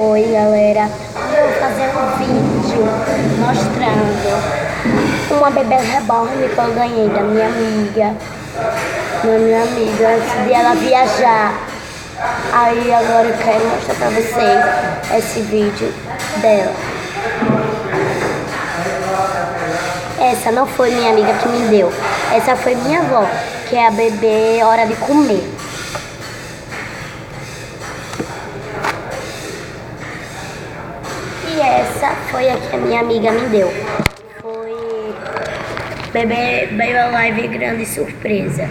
Oi galera, hoje eu vou fazer um vídeo mostrando uma bebê reborn que eu ganhei da minha amiga, antes de ela viajar. Aí agora eu quero mostrar pra vocês esse vídeo dela. Essa não foi minha amiga que me deu, essa foi minha avó, que é a bebê hora de comer. E essa foi a que a minha amiga me deu. Foi bebê live grande surpresa.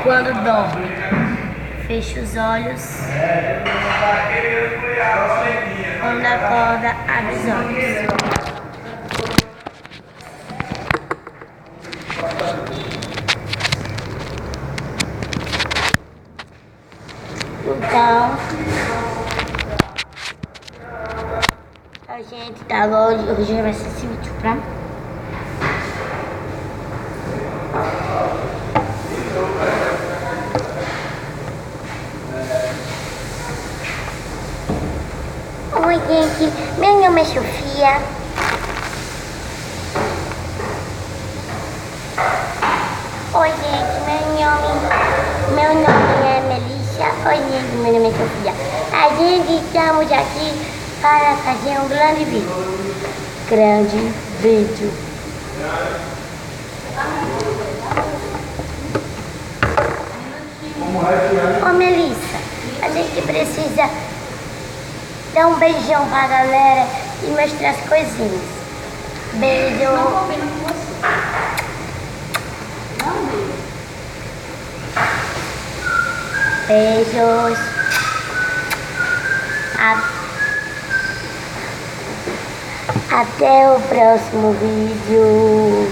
Quando dorme, fecha os olhos. Quando acorda, abre os olhos. Então, a gente tá hoje vai ser esse vídeo pra mim. Oi gente, meu nome é Sofia. Oi gente, meu nome é Melissa. Oi gente, meu nome é Sofia. A gente estamos aqui para fazer um grande vídeo. Ô Melissa, a gente precisa dar um beijão pra galera e mostrar as coisinhas. Beijo. Beijos. Até o próximo vídeo.